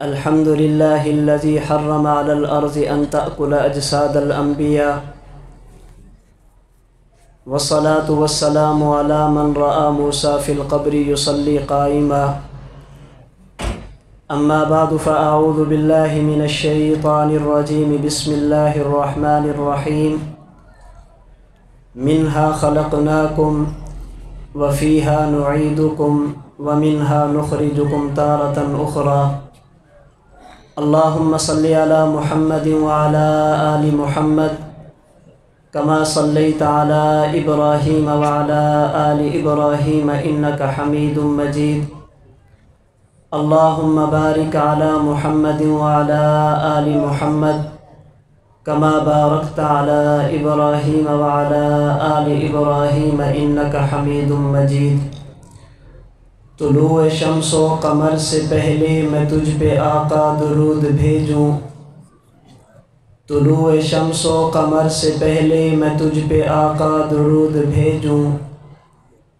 الحمد لله الذي حرم على الأرض أن تأكل أجساد الأنبياء والصلاة والسلام على من رأى موسى في القبر يصلي قائما. أما بعد فأعوذ بالله من الشيطان الرجيم. بسم الله الرحمن الرحيم. منها خلقناكم وفيها نعيدكم ومنها نخرجكم تارة أخرى. اللهم صل على محمد وعلى آل محمد كما صليت على إبراهيم وعلى آل إبراهيم إنك حميد مجيد. اللهم بارك على محمد وعلى آل محمد كما باركت على إبراهيم وعلى آل إبراهيم إنك حميد مجيد. طلوع شمس و قمر سے پہلے میں تجھ پہ آقا درود بھیجوں. طلوع شمس و قمر سے پہلے میں تجھ پہ آقا درود بھیجوں.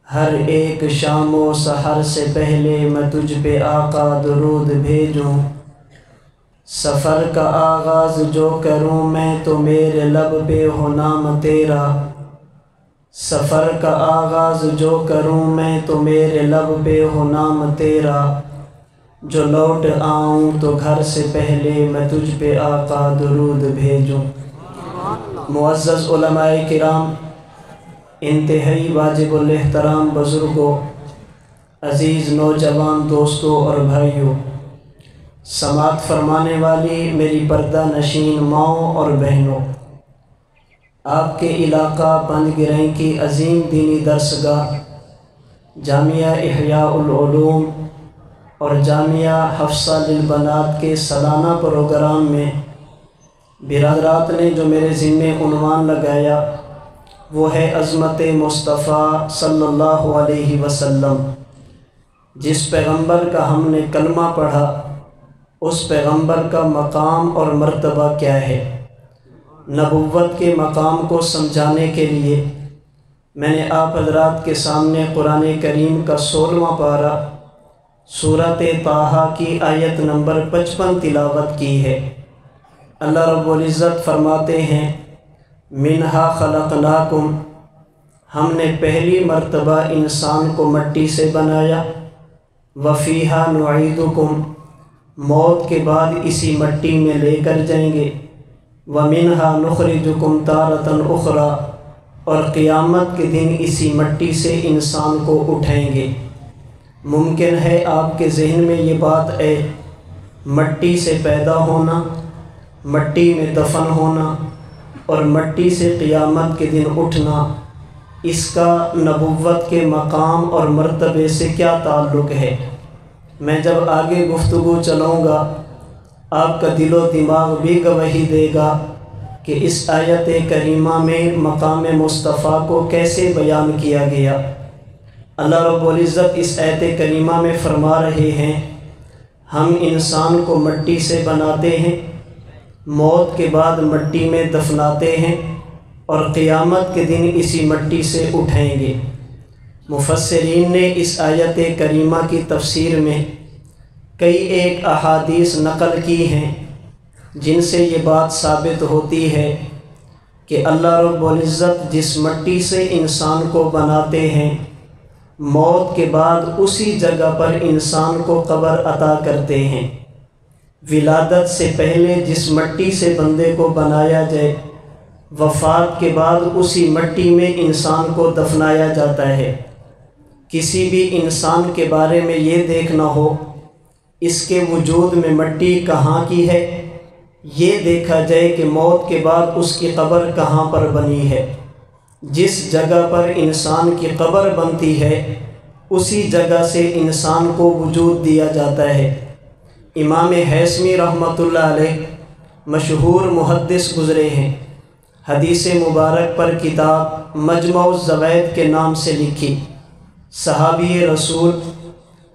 ہر ایک شام و سحر سے پہلے میں تجھ پہ آقا درود بھیجوں. سفر کا آغاز جو کروں میں تو میرے لب پہ ہو نام تیرا. سفر کا آغاز جو کروں میں تو میرے لب پہ ہو نام تیرا. جو لوٹ آؤں تو گھر سے پہلے میں تجھ پہ آقا درود بھیجوں. معزز علماء کرام، انتہائی واجب الاحترام بزرگوں، عزیز نوجوان دوستوں اور بھائیوں، سماعت فرمانے والی میری پردہ نشین ماؤں اور بہنوں، آپ کے علاقہ بند گرہیں کی عظیم دینی درسگاہ جامعہ احیاء العلوم اور جامعہ حفصہ للبنات کے سالانہ پروگرام میں برادرات نے جو میرے ذمے عنوان لگایا وہ ہے عظمت مصطفیٰ صلی اللہ علیہ وسلم. جس پیغمبر کا ہم نے کلمہ پڑھا اس پیغمبر کا مقام اور مرتبہ کیا ہے. نبوت کے مقام کو سمجھانے کے لیے میں نے آپ حضرات کے سامنے قرآن کریم کا 16واں پارہ سورۃ طٰہٰ کی آیت نمبر 55 تلاوت کی ہے. اللہ رب العزت فرماتے ہیں، منہا خلقناکم، ہم نے پہلی مرتبہ انسان کو مٹی سے بنایا. وفیہا نعیدکم، موت کے بعد اسی مٹی میں لے کر جائیں گے. وَمِنْهَا نُخْرِجُكُمْ تَارَةً أُخْرَى، اور قیامت کے دن اسی مٹی سے انسان کو اٹھائیں گے. ممکن ہے آپ کے ذہن میں یہ بات ہے، مٹی سے پیدا ہونا، مٹی میں دفن ہونا اور مٹی سے قیامت کے دن اٹھنا، اس کا نبوت کے مقام اور مرتبے سے کیا تعلق ہے. میں جب آگے گفتگو چلاؤں گا آپ کا دل و دماغ بھی گواہی دے گا کہ اس آیت کریمہ میں مقام مصطفیٰ کو کیسے بیان کیا گیا. اللہ رب العزت اس آیت کریمہ میں فرما رہے ہیں، ہم انسان کو مٹی سے بناتے ہیں، موت کے بعد مٹی میں دفناتے ہیں اور قیامت کے دن اسی مٹی سے اٹھائیں گے. مفسرین نے اس آیت کریمہ کی تفسیر میں کئی ایک احادیث نقل کی ہیں جن سے یہ بات ثابت ہوتی ہے کہ اللہ رب العزت جس مٹی سے انسان کو بناتے ہیں، موت کے بعد اسی جگہ پر انسان کو قبر عطا کرتے ہیں. ولادت سے پہلے جس مٹی سے بندے کو بنایا جائے، وفات کے بعد اسی مٹی میں انسان کو دفنایا جاتا ہے. کسی بھی انسان کے بارے میں یہ دیکھنا ہو اس کے وجود میں مٹی کہاں کی ہے، یہ دیکھا جائے کہ موت کے بعد اس کی قبر کہاں پر بنی ہے. جس جگہ پر انسان کی قبر بنتی ہے اسی جگہ سے انسان کو وجود دیا جاتا ہے. امام ہیثمی رحمۃ اللہ علیہ مشہور محدث گزرے ہیں، حدیث مبارک پر کتاب مجمع الزوائد کے نام سے لکھی. صحابی رسول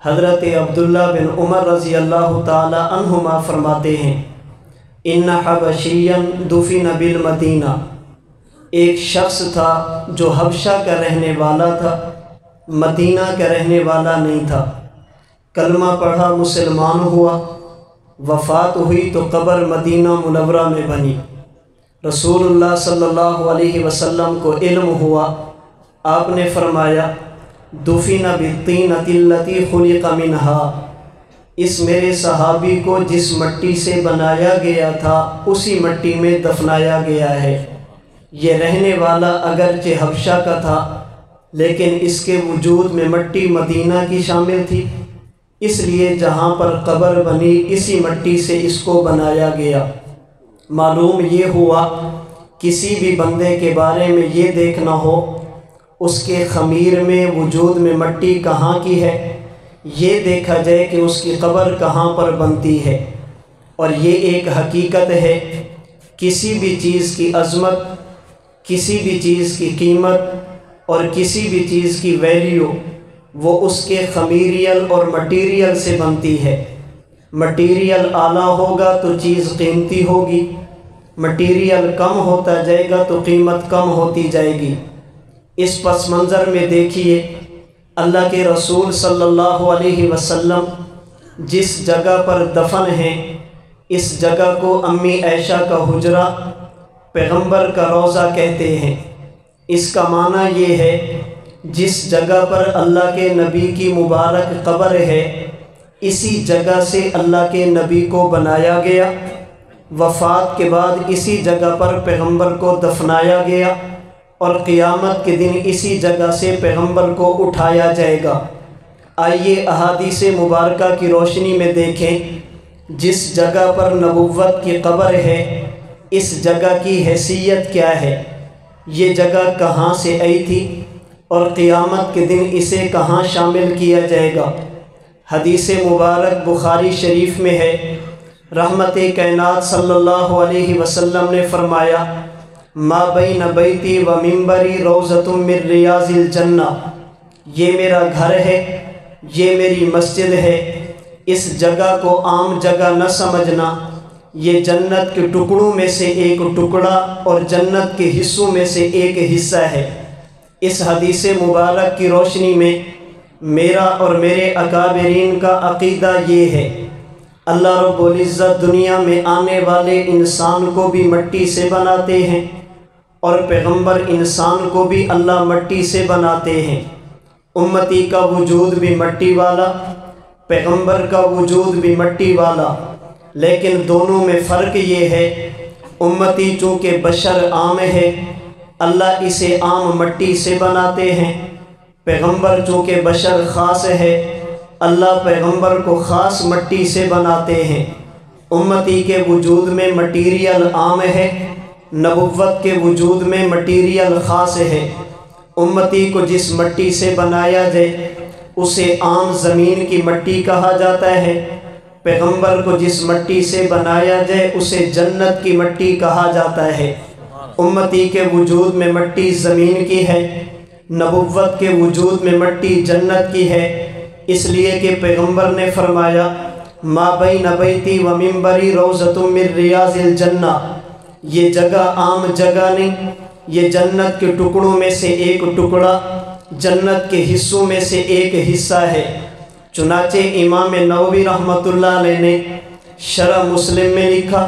حضرت عبداللہ بن عمر رضی اللہ تعالی عنہما فرماتے ہیں، ان حبشیا دفن بالمدینہ، ایک شخص تھا جو حبشہ کا رہنے والا تھا، مدینہ کا رہنے والا نہیں تھا. کلمہ پڑھا، مسلمان ہوا وفات ہوئی تو قبر مدینہ منورہ میں بنی۔ رسول اللہ صلی اللہ علیہ وسلم کو علم ہوا، آپ نے فرمایا دفن بالطینۃ التی خلق منہا، اس میرے صحابی کو جس مٹی سے بنایا گیا تھا اسی مٹی میں دفنایا گیا ہے۔ یہ رہنے والا اگرچہ حبشہ کا تھا لیکن اس کے وجود میں مٹی مدینہ کی شامل تھی، اس لیے جہاں پر قبر بنی اسی مٹی سے اس کو بنایا گیا۔ معلوم یہ ہوا کسی بھی بندے کے بارے میں یہ دیکھنا ہو اس کے خمیر میں وجود میں مٹی کہاں کی ہے، یہ دیکھا جائے کہ اس کی قبر کہاں پر بنتی ہے۔ اور یہ ایک حقیقت ہے، کسی بھی چیز کی عظمت، کسی بھی چیز کی قیمت اور کسی بھی چیز کی ویلیو وہ اس کے خمیریل اور مٹیریل سے بنتی ہے۔ مٹیریل اعلیٰ ہوگا تو چیز قیمتی ہوگی، مٹیریل کم ہوتا جائے گا تو قیمت کم ہوتی جائے گی۔ اس پس منظر میں دیکھیے اللہ کے رسول صلی اللہ علیہ وسلم جس جگہ پر دفن ہیں اس جگہ کو امی عائشہ کا حجرہ، پیغمبر کا روضہ کہتے ہیں۔ اس کا معنی یہ ہے جس جگہ پر اللہ کے نبی کی مبارک قبر ہے اسی جگہ سے اللہ کے نبی کو بنایا گیا، وفات کے بعد اسی جگہ پر پیغمبر کو دفنایا گیا اور قیامت کے دن اسی جگہ سے پیغمبر کو اٹھایا جائے گا۔ آئیے احادیث مبارکہ کی روشنی میں دیکھیں جس جگہ پر نبوت کی قبر ہے اس جگہ کی حیثیت کیا ہے، یہ جگہ کہاں سے آئی تھی اور قیامت کے دن اسے کہاں شامل کیا جائے گا۔ حدیث مبارک بخاری شریف میں ہے، رحمت کائنات صلی اللہ علیہ وسلم نے فرمایا ما بین بیتی و منبری روضۃ من ریاض الجنہ، یہ میرا گھر ہے، یہ میری مسجد ہے، اس جگہ کو عام جگہ نہ سمجھنا، یہ جنت کے ٹکڑوں میں سے ایک ٹکڑا اور جنت کے حصوں میں سے ایک حصہ ہے۔ اس حدیث مبارک کی روشنی میں میرا اور میرے اکابرین کا عقیدہ یہ ہے، اللہ رب العزت دنیا میں آنے والے انسان کو بھی مٹی سے بناتے ہیں اور پیغمبر انسان کو بھی اللہ مٹی سے بناتے ہیں۔ امتی کا وجود بھی مٹی والا، پیغمبر کا وجود بھی مٹی والا، لیکن دونوں میں فرق یہ ہے امتی چونکہ بشر عام ہے اللہ اسے عام مٹی سے بناتے ہیں، پیغمبر چونکہ بشر خاص ہے اللہ پیغمبر کو خاص مٹی سے بناتے ہیں۔ امتی کے وجود میں مٹیریل عام ہے، نبوت کے وجود میں مٹیریل خاص ہے۔ امتی کو جس مٹی سے بنایا جائے اسے عام زمین کی مٹی کہا جاتا ہے، پیغمبر کو جس مٹی سے بنایا جائے اسے جنت کی مٹی کہا جاتا ہے۔ امتی کے وجود میں مٹی زمین کی ہے، نبوت کے وجود میں مٹی جنت کی ہے، اس لیے کہ پیغمبر نے فرمایا ما بین بیتی و منبری روضۃ من ریاض الجنہ، یہ جگہ عام جگہ نہیں، یہ جنت کے ٹکڑوں میں سے ایک ٹکڑا، جنت کے حصوں میں سے ایک حصہ ہے۔ چنانچہ امام نووی رحمۃ اللہ علیہ نے شرح مسلم میں لکھا،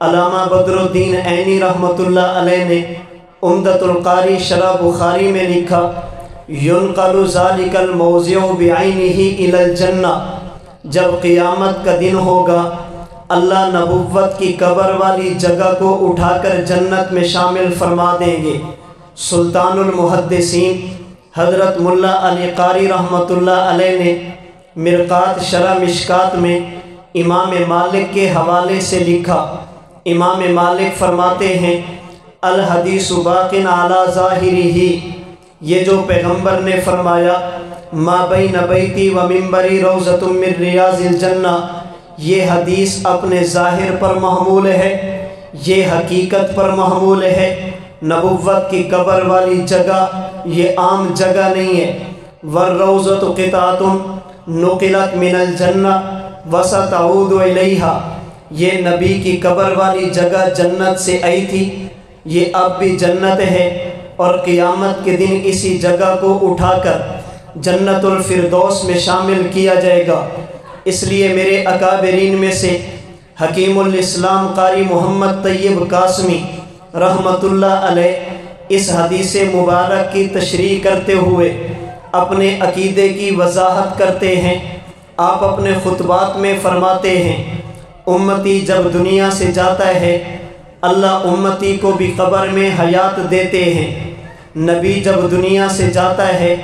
علامہ بدر الدین عینی رحمۃ اللہ علیہ نے عمدۃ القاری شرح بخاری میں لکھا ينقل ذلك الموضع بعینہ الی الجنہ، جب قیامت کا دن ہوگا اللہ نبوت کی قبر والی جگہ کو اٹھا کر جنت میں شامل فرما دیں گے۔ سلطان المحدثین حضرت ملا علی قاری رحمۃ اللہ علیہ نے مرقات شرح مشکات میں امام مالک کے حوالے سے لکھا، امام مالک فرماتے ہیں الحدیث باق علی ظاہرہ، یہ جو پیغمبر نے فرمایا ما بین بیتی و منبری روضۃ من ریاض الجنہ، یہ حدیث اپنے ظاہر پر محمول ہے، یہ حقیقت پر محمول ہے۔ نبوت کی قبر والی جگہ یہ عام جگہ نہیں ہے۔ والروضۃ قطعۃ نقلت من الجنہ وستعود الیہا، یہ نبی کی قبر والی جگہ جنت سے آئی تھی، یہ اب بھی جنت ہے اور قیامت کے دن اسی جگہ کو اٹھا کر جنت الفردوس میں شامل کیا جائے گا۔ اس لیے میرے اکابرین میں سے حکیم الاسلام قاری محمد طیب قاسمی رحمۃ اللہ علیہ اس حدیث مبارک کی تشریح کرتے ہوئے اپنے عقیدے کی وضاحت کرتے ہیں۔ آپ اپنے خطبات میں فرماتے ہیں، امتی جب دنیا سے جاتا ہے اللہ امتی کو بھی قبر میں حیات دیتے ہیں۔ نبی جب دنیا سے جاتا ہے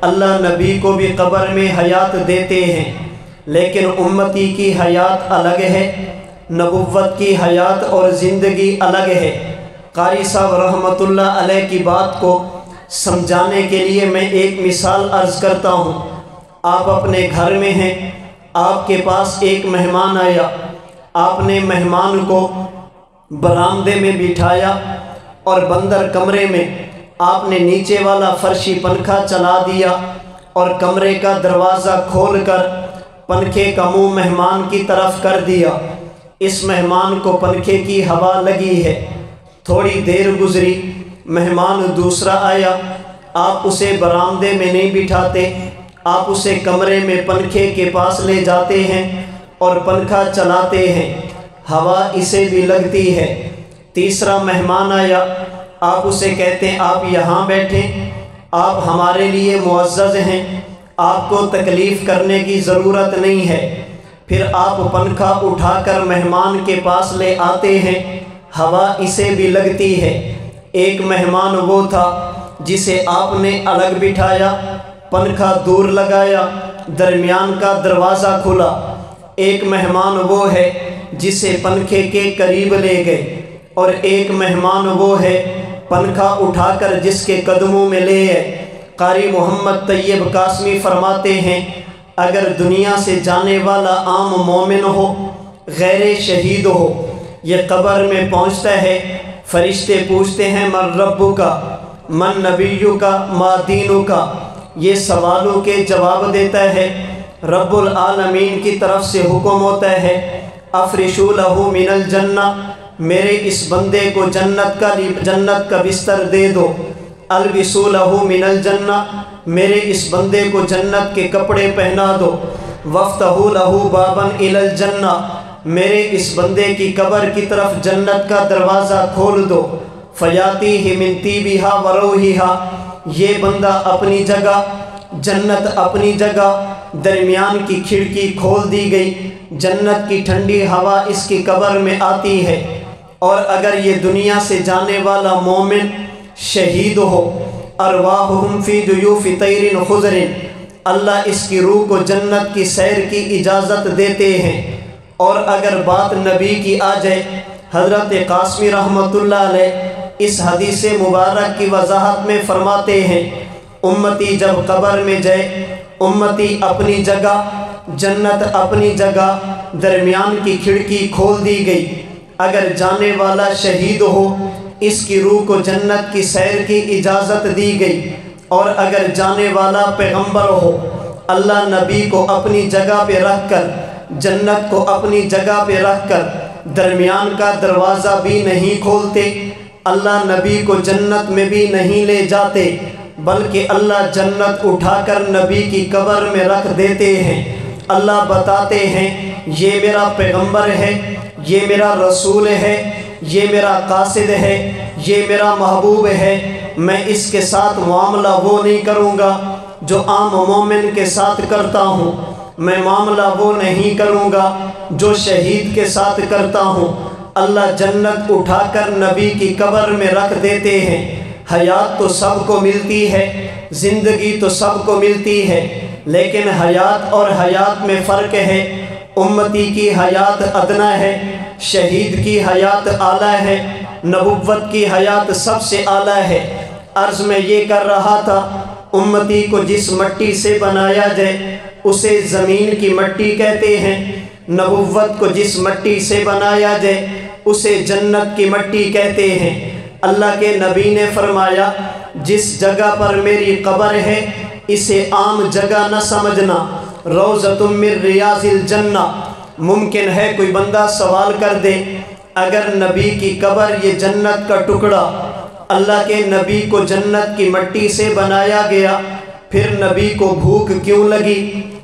اللہ نبی کو بھی قبر میں حیات دیتے ہیں، لیکن امتی کی حیات الگ ہے، نبوت کی حیات اور زندگی الگ ہے۔ قاری صاحب رحمۃ اللہ علیہ کی بات کو سمجھانے کے لیے میں ایک مثال عرض کرتا ہوں۔ آپ اپنے گھر میں ہیں، آپ کے پاس ایک مہمان آیا، آپ نے مہمان کو برآمدے میں بٹھایا اور بندر کمرے میں آپ نے نیچے والا فرشی پنکھا چلا دیا اور کمرے کا دروازہ کھول کر پنکھے کا منہ مہمان کی طرف کر دیا۔ اس مہمان کو پنکھے کی ہوا لگی ہے، تھوڑی دیر گزری، مہمان دوسرا آیا، آپ اسے برآمدے میں نہیں بٹھاتے، آپ اسے کمرے میں پنکھے کے پاس لے جاتے ہیں اور پنکھا چلاتے ہیں، ہوا اسے بھی لگتی ہے۔ تیسرا مہمان آیا، آپ اسے کہتے ہیں آپ یہاں بیٹھیں، آپ ہمارے لیے معزز ہیں، آپ کو تکلیف کرنے کی ضرورت نہیں ہے۔ پھر آپ پنکھا اٹھا کر مہمان کے پاس لے آتے ہیں، ہوا اسے بھی لگتی ہے۔ ایک مہمان وہ تھا جسے آپ نے الگ بٹھایا، پنکھا دور لگایا، درمیان کا دروازہ کھلا۔ ایک مہمان وہ ہے جسے پنکھے کے قریب لے گئے، اور ایک مہمان وہ ہے پنکھا اٹھا کر جس کے قدموں میں لے آئے۔ قاری محمد طیب قاسمی فرماتے ہیں، اگر دنیا سے جانے والا عام مومن ہو، غیر شہید ہو، یہ قبر میں پہنچتا ہے، فرشتے پوچھتے ہیں من ربک، من نبیک، ما دینک، یہ سوالوں کے جواب دیتا ہے۔ رب العالمین کی طرف سے حکم ہوتا ہے افرشوا لہ من الجنہ، میرے اس بندے کو جنت کا بستر دے دو۔ البسوا لہ من الجنہ، میرے اس بندے کو جنت کے کپڑے پہنا دو۔ وافتحوا لہ بابا الی الجنہ، میرے اس بندے کی قبر کی طرف جنت کا دروازہ کھول دو۔ فیاتیہ من طیبہا و روحہا، یہ بندہ اپنی جگہ، جنت اپنی جگہ، درمیان کی کھڑکی کھول دی گئی، جنت کی ٹھنڈی ہوا اس کی قبر میں آتی ہے۔ اور اگر یہ دنیا سے جانے والا مومن شہید ہو، ارواحہم فی جیوف طیر خضر، اللہ اس کی روح کو جنت کی سیر کی اجازت دیتے ہیں۔ اور اگر بات نبی کی آ جائے، حضرت قاسمی رحمۃ اللہ علیہ اس حدیث مبارک کی وضاحت میں فرماتے ہیں، امتی جب قبر میں جائے، امتی اپنی جگہ، جنت اپنی جگہ، درمیان کی کھڑکی کھول دی گئی۔ اگر جانے والا شہید ہو، اس کی روح کو جنت کی سیر کی اجازت دی گئی، اور اگر جانے والا پیغمبر ہو، اللہ نبی کو اپنی جگہ پہ رکھ کر، جنت کو اپنی جگہ پہ رکھ کر درمیان کا دروازہ بھی نہیں کھولتے، اللہ نبی کو جنت میں بھی نہیں لے جاتے، بلکہ اللہ جنت اٹھا کر نبی کی قبر میں رکھ دیتے ہیں۔ اللہ بتاتے ہیں یہ میرا پیغمبر ہے، یہ میرا رسول ہے، یہ میرا قاصد ہے، یہ میرا محبوب ہے، میں اس کے ساتھ معاملہ وہ نہیں کروں گا جو عام مومن کے ساتھ کرتا ہوں، میں معاملہ وہ نہیں کروں گا جو شہید کے ساتھ کرتا ہوں۔ اللہ جنت اٹھا کر نبی کی قبر میں رکھ دیتے ہیں۔ حیات تو سب کو ملتی ہے، زندگی تو سب کو ملتی ہے، لیکن حیات اور حیات میں فرق ہے۔ امتی کی حیات ادنا ہے، شہید کی حیات اعلیٰ ہے، نبوت کی حیات سب سے اعلیٰ ہے۔ عرض میں یہ کر رہا تھا، امتی کو جس مٹی سے بنایا جائے اسے زمین کی مٹی کہتے ہیں، نبوت کو جس مٹی سے بنایا جائے اسے جنت کی مٹی کہتے ہیں۔ اللہ کے نبی نے فرمایا جس جگہ پر میری قبر ہے اسے عام جگہ نہ سمجھنا، روضۃ من ریاض الجنہ۔ ممکن ہے کوئی بندہ سوال کر دے، اگر نبی کی قبر یہ جنت کا ٹکڑا، اللہ کے نبی کو جنت کی مٹی سے بنایا گیا، پھر نبی کو بھوک کیوں لگی؟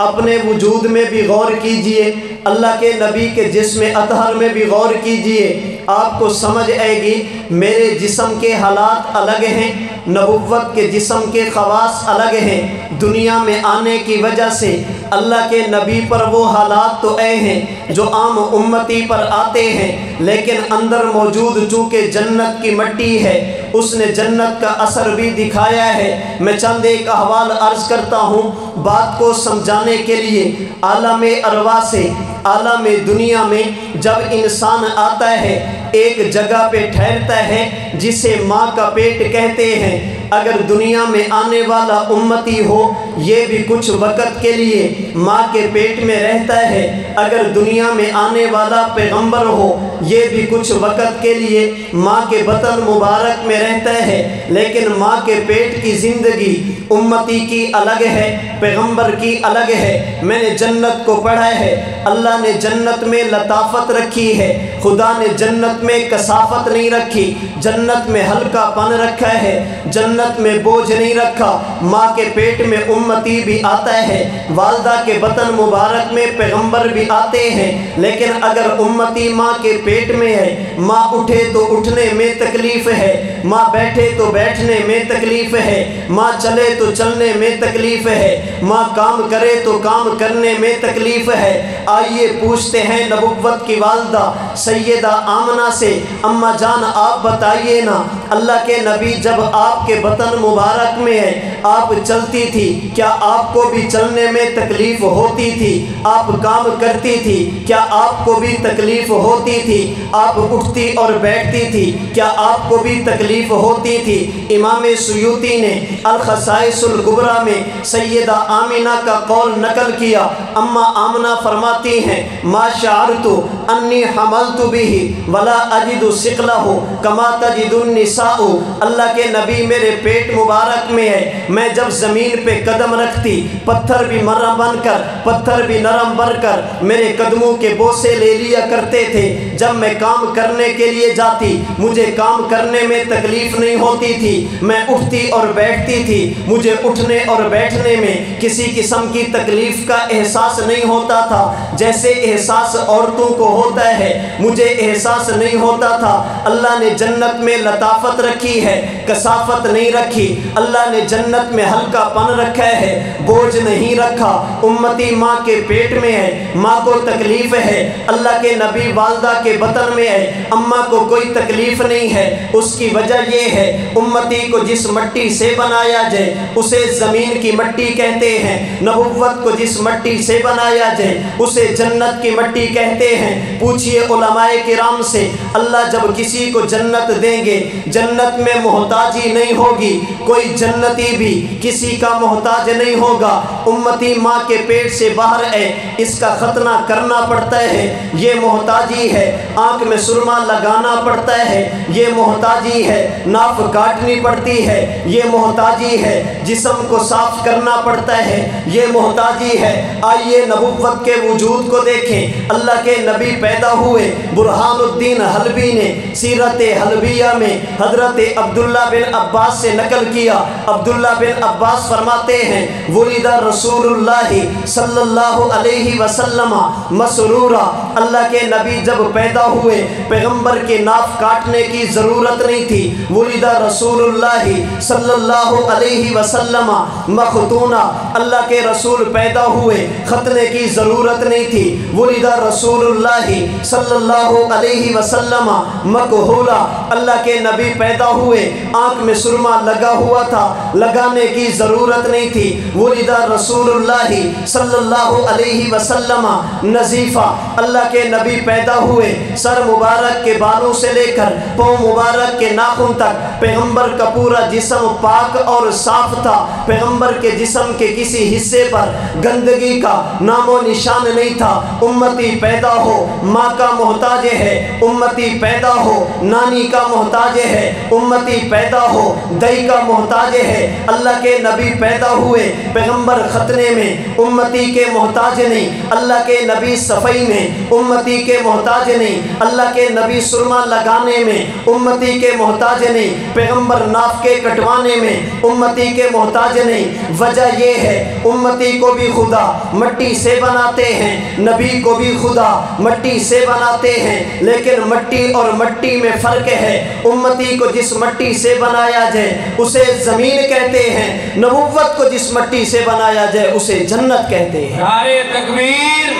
اپنے وجود میں بھی غور کیجئے، اللہ کے نبی کے جسم اطہر میں بھی غور کیجئے، آپ کو سمجھ آئے گی میرے جسم کے حالات الگ ہیں، نبوت کے جسم کے خواص الگ ہیں۔ دنیا میں آنے کی وجہ سے اللہ کے نبی پر وہ حالات تو آئے ہیں جو عام امتی پر آتے ہیں، لیکن اندر موجود چونکہ جنت کی مٹی ہے، اس نے جنت کا اثر بھی دکھایا ہے۔ میں چند ایک احوال عرض کرتا ہوں بات کو سمجھانے کے لیے۔ عالم ارواح سے عالم دنیا میں جب انسان آتا ہے ایک جگہ پہ ٹھہرتا ہے جسے ماں کا پیٹ کہتے ہیں۔ اگر دنیا میں آنے والا امتی ہو یہ بھی کچھ وقت کے لیے ماں کے پیٹ میں رہتا ہے، اگر دنیا میں آنے والا پیغمبر ہو یہ بھی کچھ وقت کے لیے ماں کے بطن مبارک میں رہتا ہے، لیکن ماں کے پیٹ کی زندگی امتی کی الگ ہے، پیغمبر کی الگ ہے۔ میں نے جنت کو پڑھا ہے، اللہ نے جنت میں لطافت رکھی ہے، خدا نے جنت میں کثافت نہیں رکھی، جنت میں ہلکا پن رکھا ہے، جنت میں بوجھ نہیں رکھا۔ ماں کے پیٹ میں امتی بھی آتا ہے، والدہ کے بطن مبارک میں پیغمبر بھی آتے ہیں، لیکن اگر امتی ماں کے پیٹ میں ہے، ماں اٹھے تو اٹھنے میں تکلیف ہے، ماں بیٹھے تو بیٹھنے میں تکلیف ہے، ماں چلے تو چلنے میں تکلیف ہے، ماں کام کرے تو کام کرنے میں تکلیف ہے۔ آئیے پوچھتے ہیں نبوت کی والدہ سیدہ آمنہ سے، اماں جان آپ بتائیے نا، اللہ کے نبی جب آپ کے بطن مبارک میں ہے آپ چلتی تھی، کیا آپ کو بھی چلنے میں تکلیف ہوتی تھی؟ آپ کام کرتی تھی، کیا آپ کو بھی تکلیف ہوتی تھی؟ آپ اٹھتی اور بیٹھتی تھی، کیا آپ کو بھی تکلیف ہوتی تھی؟ امام سیوطی نے الخصائص الکبریٰ میں سیدہ آمنہ کا قول نقل کیا۔ اماں آمنہ فرماتی ہیں ما شعرت انی حملت به ولا اجد ثقلہ کما تجد النساء، اللہ کے نبی میرے پیٹ مبارک میں ہے، میں جب زمین پہ قدم رکھتی پتھر بھی نرم بن کر میرے قدموں کے بوسے لے لیا کرتے تھے، جب میں کام کرنے کے لیے جاتی مجھے کام کرنے میں تکلیف نہیں ہوتی تھی، میں اٹھتی اور بیٹھتی تھی، مجھے اٹھنے اور بیٹھنے میں کسی قسم کی تکلیف کا احساس نہیں ہوتا تھا جیسے احساس عورتوں کو ہوتا ہے، مجھے احساس نہیں ہوتا تھا۔ اللہ نے جنت میں لطافت رکھی ہے، کثافت نہیں رکھی، اللہ نے جنت میں ہلکا پن رکھا ہے، بوجھ نہیں رکھا۔ امتی ماں کے پیٹ میں ہے، ماں کو تکلیف ہے، اللہ کے نبی والدہ کے بطن میں ہے، اماں کو کوئی تکلیف نہیں ہے۔ اس کی وجہ یہ ہے امتی کو جس مٹی سے بنایا جائے اسے زمین کی مٹی کہتے ہیں، نبوت کو جس مٹی سے بنایا جائے اسے جنت کی مٹی کہتے ہیں۔ پوچھئے علماء کرام سے، اللہ جب کسی کو جنت دیں گے جنت میں محتاجی نہیں ہوگی، کوئی جنتی بھی کسی کا محتاج نہیں ہوگا۔ امتی ماں کے پیٹ سے باہر ہے، اس کا ختنہ کرنا پڑتا ہے، یہ محتاجی ہے، آنکھ میں سرما لگانا پڑتا ہے، یہ محتاجی ہے، ناف کاٹنی پڑتی ہے، یہ محتاجی ہے، جسم کو صاف کرنا پڑتا ہے، یہ محتاجی ہے۔ آئیے نبوت کے وجود کو دیکھیں، اللہ کے نبی پیدا ہوئے۔ برہان الدین حلبی نے سیرت حلبیہ میں حضرت عبداللہ بن عباس سے نقل کیا، عبداللہ بن عباس فرماتے ہیں ولد رسول اللہ صلی اللہ علیہ وسلم مسرورا، اللہ کے نبی جب پیدا ہوئے پیغمبر کے ناف کاٹنے کی ضرورت نہیں تھی، ولد رسول اللہ صلی اللہ علیہ وسلم مختونا، اللہ کے رسول پیدا ہوئے ختنے کی ضرورت نہیں تھی، ولد رسول اللہ صلی اللہ علیہ وسلم مکحولا، اللہ کے نبی پیدا ہوئے آنکھ میں سرما لگا ہوا تھا، لگانے کی ضرورت نہیں تھی، ولد رسول اللہ صلی اللہ علیہ وسلم نظیفہ، اللہ کے نبی پیدا ہوئے سر مبارک کے بالوں سے لے کر پاؤں مبارک کے ناخن تک پیغمبر کا پورا جسم پاک اور صاف تھا، پیغمبر کے جسم کے کسی حصے پر گندگی کا نام و نشان نہیں تھا۔ امتی پیدا ہو ماں کا محتاج ہے، امتی پیدا ہو نانی کا محتاج ہے، امتی پیدا ہو دئی کا محتاج ہے۔ اللہ کے نبی پیدا ہوئے پیغمبر ختنے میں امتی کے محتاج نہیں، اللہ کے نبی صفائی میں امتی کے محتاج نہیں، اللہ کے نبی سرما لگانے میں امتی کے محتاج نہیں، پیغمبر نافقے کٹوانے میں امتی کے محتاج نہیں، وجہ یہ ہے امتی کو بھی خدا مٹی سے بناتے ہیں، نبی کو بھی خدا مٹی سے بناتے ہیں، لیکن مٹی اور مٹی میں فرق ہے۔ امتی کو جس مٹی سے بنایا جائے اسے زمین کہتے ہیں، نبوت کو جس مٹی سے بنایا جائے اسے جنت کہتے ہیں۔ نعرہ تکبیر،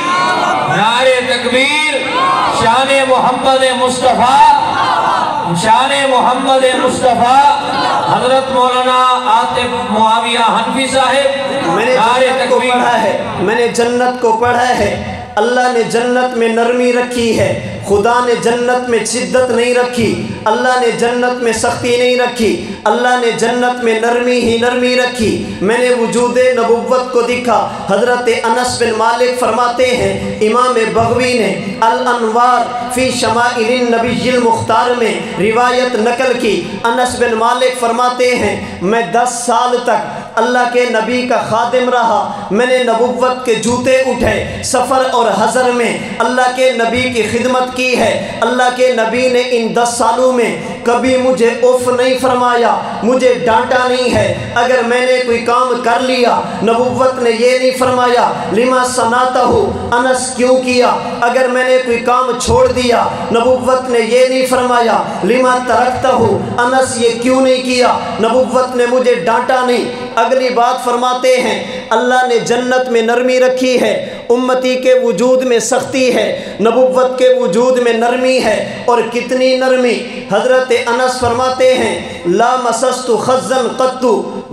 نعرہ تکبیر، شان محمد مصطفیٰ، شان محمد مصطفیٰ، حضرت مولانا عاطف معاویہ حنفی صاحب، میں نے جنت کو پڑھا ہے، میں نے جنت کو پڑھا ہے۔ اللہ نے جنت میں نرمی رکھی ہے، خدا نے جنت میں شدت نہیں رکھی، اللہ نے جنت میں سختی نہیں رکھی، اللہ نے جنت میں نرمی ہی نرمی رکھی۔ میں نے وجود نبوت کو دیکھا۔ حضرت انس بن مالک فرماتے ہیں، امام بغوی نے الانوار فی شمائل النبی المختار میں روایت نقل کی۔ انس بن مالک فرماتے ہیں، میں 10 سال تک اللہ کے نبی کا خادم رہا، میں نے نبوت کے جوتے اٹھے، سفر اور حضر میں اللہ کے نبی کی خدمت کی ہے۔ اللہ کے نبی نے ان 10 سالوں میں کبھی مجھے اف نہیں فرمایا، مجھے ڈانٹا نہیں ہے۔ اگر میں نے کوئی کام کر لیا، نبوت نے یہ نہیں فرمایا لما صنعتہ، انس کیوں کیا۔ اگر میں نے کوئی کام چھوڑ دیا، نبوت نے یہ نہیں فرمایا لما ترکتہ، انس یہ کیوں نہیں کیا۔ نبوت نے مجھے ڈانٹا نہیں۔ اگلی بات فرماتے ہیں، اللہ نے جنت میں نرمی رکھی ہے، امتی کے وجود میں سختی ہے، نبوت کے وجود میں نرمی ہے۔ اور کتنی نرمی! حضرت انس فرماتے ہیں، لا مسست خزا قط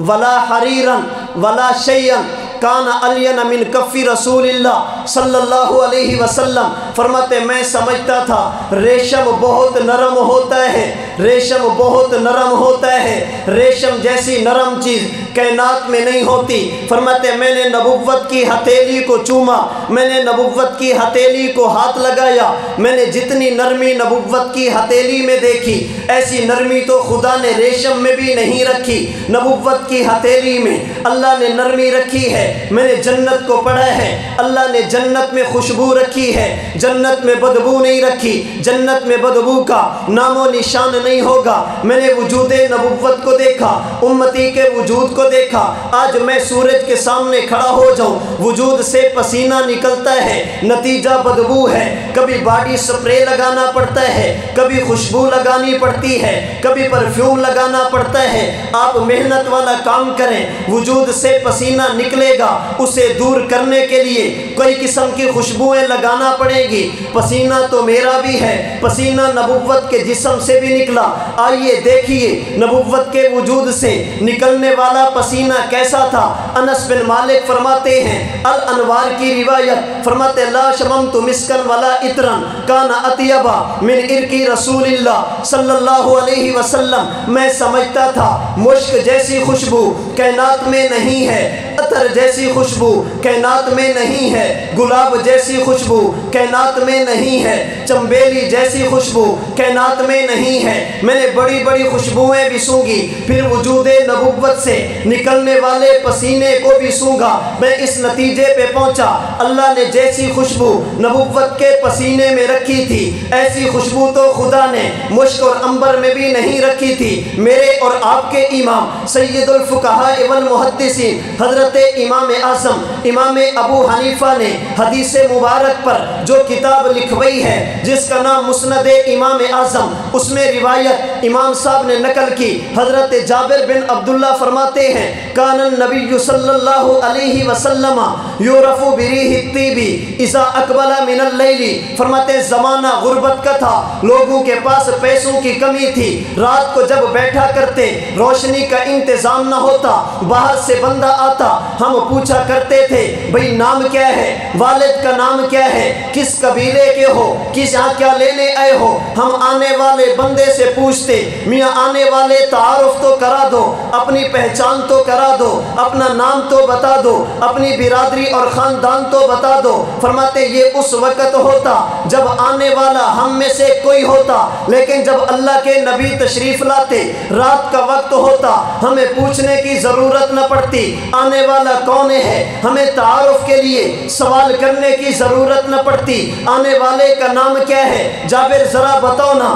ولا حریرا ولا شیئا کان الین من کف رسول اللہ صلی اللہ علیہ وسلم۔ فرماتے میں سمجھتا تھا ریشم بہت نرم ہوتا ہے، ریشم بہت نرم ہوتا ہے، ریشم جیسی نرم چیز کائنات میں نہیں ہوتی۔ فرماتے میں نے نبوت کی ہتھیلی کو چوما، میں نے نبوت کی ہتھیلی کو ہاتھ لگایا، میں نے جتنی نرمی نبوت کی ہتھیلی میں دیکھی ایسی نرمی تو خدا نے ریشم میں بھی نہیں رکھی۔ نبوت کی ہتھیلی میں اللہ نے نرمی رکھی ہے۔ میں نے جنت کو پڑھا ہے، اللہ نے جنت میں خوشبو رکھی ہے، جنت میں بدبو نہیں رکھی، جنت میں بدبو کا نام و نشان نہیں ہوگا۔ میں نے وجود نبوت کو دیکھا، امتی کے وجود کو دیکھا۔ آج میں سورج کے سامنے کھڑا ہو جاؤں، وجود سے پسینہ نکلتا ہے، نتیجہ بدبو ہے۔ کبھی باڈی سپرے لگانا پڑتا ہے، کبھی خوشبو لگانی پڑتی ہے، کبھی پرفیوم لگانا پڑتا ہے۔ آپ محنت والا کام کریں، وجود سے پسینہ نکلے گا، اسے دور کرنے کے لیے کئی قسم کی خوشبوئیں لگانا پڑے گی۔ پسینہ تو میرا بھی ہے، پسینہ نبوت کے جسم سے بھی نکلا۔ آئیے دیکھیے نبوت کے وجود سے نکلنے والا پسینہ کیسا تھا۔ انس بن مالک فرماتے ہیں، الانوار کی روایت، فرماتے لا شممت مسکن ولا عطرا کان اطیبا من عرق رسول اللہ صلی اللہ علیہ وسلم۔ میں سمجھتا تھا مشک جیسی خوشبو کائنات میں نہیں ہے، عطر جیسی خوشبو کائنات میں نہیں ہے، گلاب جیسی خوشبو کائنات میں نہیں ہے، چمبیلی جیسی خوشبو کائنات میں نہیں ہے۔ میں نے بڑی بڑی خوشبوئیں بھی سونگی، پھر وجود نبوت سے نکلنے والے پسینے کو بھی سونگا۔ میں اس نتیجے پہ پہنچا، اللہ نے جیسی خوشبو نبوت کے پسینے میں رکھی تھی ایسی خوشبو تو خدا نے مشک اور عنبر میں بھی نہیں رکھی تھی۔ میرے اور آپ کے امام سید الفقہاء والمحدثین حضرت امام اعظم امام ابو حنیفہ نے حدیث مبارک پر جو کتاب لکھوئی ہے جس کا نام مسند امام اعظم، اس میں روایت امام صاحب نے نقل کی۔ حضرت جابر بن عبداللہ فرماتے ہیں، کان النبی صلی اللہ علیہ وسلم یعرف بریح الطیب اذا اقبل من اللیل۔ فرماتے زمانہ غربت کا تھا، لوگوں کے پاس پیسوں کی کمی تھی، رات کو جب بیٹھا کرتے روشنی کا انتظام نہ ہوتا، باہر سے بندہ آتا، ہم پوچھا کرتے تھے بھئی نام کیا ہے، والد کا نام کیا ہے، کس قبیلے کے ہو، کس یہاں کیا لینے آئے ہو۔ ہم آنے والے بندے سے پوچھتے، میاں آنے والے تعارف تو کرا دو، اپنی پہچان تو کرا دو، اپنا نام تو بتا دو، اپنی برادری اور خاندان تو بتا دو۔ فرماتے یہ اس وقت ہوتا جب آنے والا ہم میں سے کوئی ہوتا، لیکن جب اللہ کے نبی تشریف لاتے رات کا وقت ہوتا، ہمیں پوچھنے کی ضرورت نہ پڑتی آنے والا کون ہے، ہمیں تعارف کے لیے سوال کرنے کی ضرورت نہ پڑتی، آنے والے کا نام کیا ہے، جابر ذرا بتاؤ نا،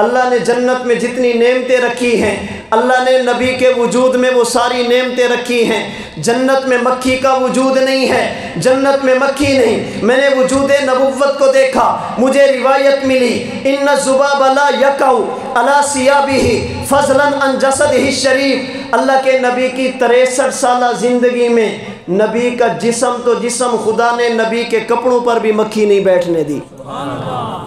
اللہ نے جنت میں جتنی نعمتیں رکھی ہیں اللہ نے نبی کے وجود میں وہ ساری نعمتیں رکھی ہیں۔ جنت میں مکھی کا وجود نہیں ہے، جنت میں مکھی نہیں، میں نے وجود نبوت کو دیکھا، مجھے روایت ملی ان الذباب لا یقع علی ثیابہ فضلا عن جسدہ الشریف۔ اللہ کے نبی کی 63 سالہ زندگی میں نبی کا جسم تو جسم، خدا نے نبی کے کپڑوں پر بھی مکھی نہیں بیٹھنے دی۔